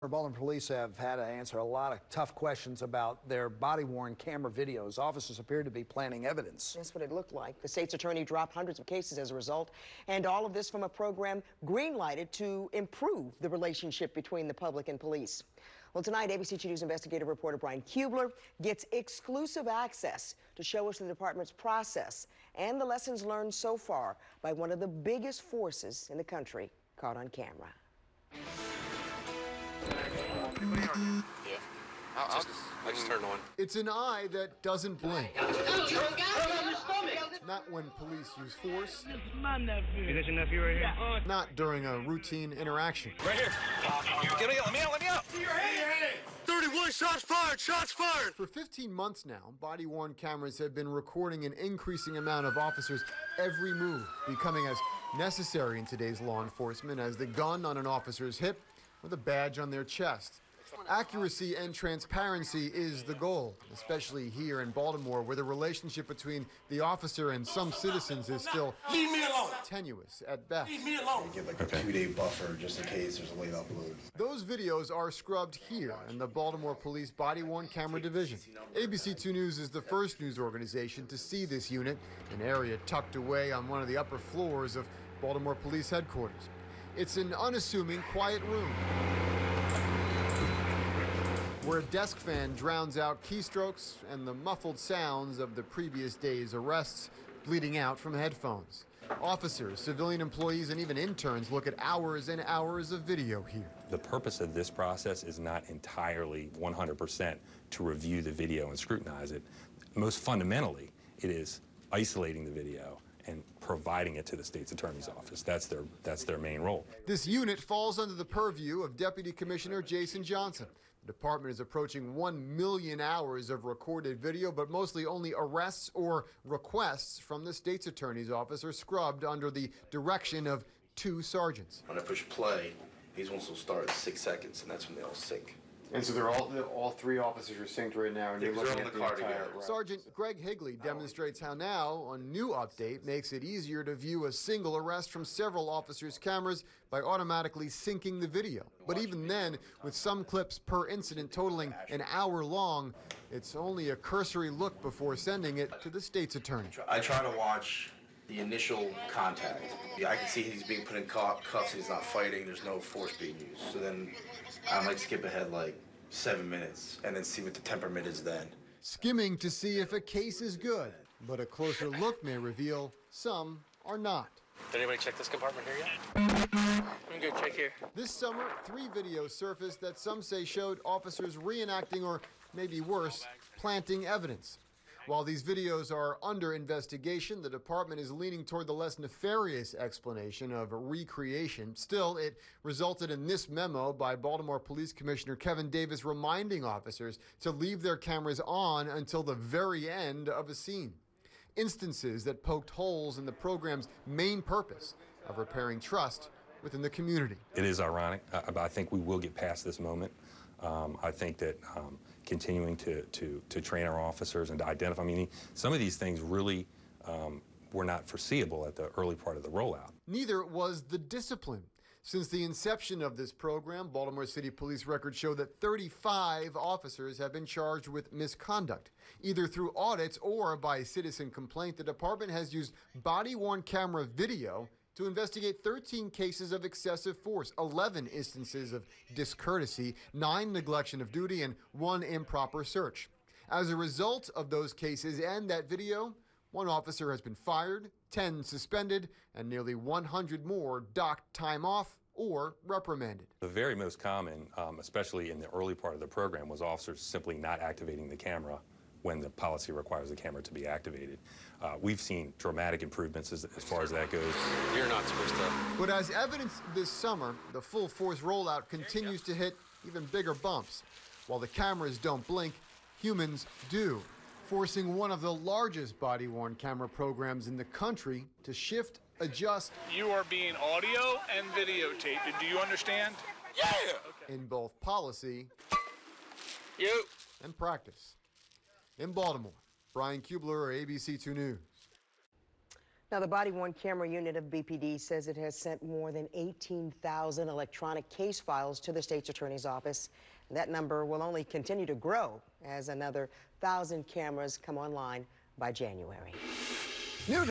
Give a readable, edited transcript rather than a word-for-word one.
Baltimore police have had to answer a lot of tough questions about their body-worn camera videos. Officers appear to be planting evidence. That's what it looked like. The state's attorney dropped hundreds of cases as a result, and all of this from a program green-lighted to improve the relationship between the public and police. Well, tonight, ABC 2 News investigative reporter Brian Kubler gets exclusive access to show us the department's process and the lessons learned so far by one of the biggest forces in the country caught on camera. Yeah. I just turned on. It's an eye that doesn't blink. Not when police use force. My nephew. Is this your nephew right here? Not during a routine interaction. Right here. Get me out, let me out, let me out. 31 shots fired, shots fired. For 15 months now, body-worn cameras have been recording an increasing amount of officers' every move, becoming as necessary in today's law enforcement as the gun on an officer's hip or the badge on their chest. Accuracy and transparency is the goal, especially here in Baltimore, where the relationship between the officer and some citizens is still tenuous at best. Leave me alone. You give like a 2-day buffer just in case there's a late upload. Those videos are scrubbed here in the Baltimore Police Body-Worn Camera Division. ABC 2 News is the first news organization to see this unit, an area tucked away on one of the upper floors of Baltimore Police Headquarters. It's an unassuming, quiet room where a desk fan drowns out keystrokes and the muffled sounds of the previous day's arrests bleeding out from headphones. Officers, civilian employees, and even interns look at hours and hours of video here. The purpose of this process is not entirely 100% to review the video and scrutinize it. Most fundamentally, it is isolating the video and providing it to the state's attorney's office. That's their main role. This unit falls under the purview of Deputy Commissioner Jason Johnson. The department is approaching 1 million hours of recorded video, but mostly only arrests or requests from the state's attorney's office are scrubbed under the direction of 2 sergeants. When I push play, these ones will start at 6 seconds, and that's when they all sync. And so they're all 3 officers are synced right now, and Yeah, you're 'cause looking they're at on the the car entire together. Sergeant Greg Higley demonstrates how now a new update makes it easier to view a single arrest from several officers' cameras by automatically syncing the video. But even then, with some clips per incident totaling an hour long, it's only a cursory look before sending it to the state's attorney. I try to watch the initial contact. Yeah, I can see he's being put in cuffs, he's not fighting, there's no force being used. So then I might skip ahead like 7 minutes and then see what the temperament is then. Skimming to see if a case is good, but a closer look may reveal some are not. Did anybody check this compartment here yet? I'm good, check here. This summer, 3 videos surfaced that some say showed officers reenacting or, maybe worse, planting evidence. While these videos are under investigation, the department is leaning toward the less nefarious explanation of recreation. Still, it resulted in this memo by Baltimore Police Commissioner Kevin Davis reminding officers to leave their cameras on until the very end of a scene. Instances that poked holes in the program's main purpose of repairing trust within the community. It is ironic, but I think we will get past this moment. I think that continuing to train our officers and to identify, I mean, some of these things really were not foreseeable at the early part of the rollout. Neither was the discipline. Since the inception of this program, Baltimore City Police records show that 35 officers have been charged with misconduct. Either through audits or by citizen complaint, the department has used body-worn camera video to investigate 13 cases of excessive force, 11 instances of discourtesy, 9 neglection of duty, and 1 improper search. As a result of those cases and that video, 1 officer has been fired, 10 suspended, and nearly 100 more docked time off or reprimanded. The very most common, especially in the early part of the program, was officers simply not activating the camera when the policy requires the camera to be activated. We've seen dramatic improvements as far as that goes. You're not supposed to. But as evidenced this summer, the full force rollout continues to hit even bigger bumps. While the cameras don't blink, humans do, forcing one of the largest body-worn camera programs in the country to shift, adjust. You are being audio and videotaped. Do you understand? Yeah! Okay. In both policy You. and practice. In Baltimore, Brian Kubler, ABC 2 News. Now, the body-worn camera unit of BPD says it has sent more than 18,000 electronic case files to the state's attorney's office. That number will only continue to grow as another 1,000 cameras come online by January.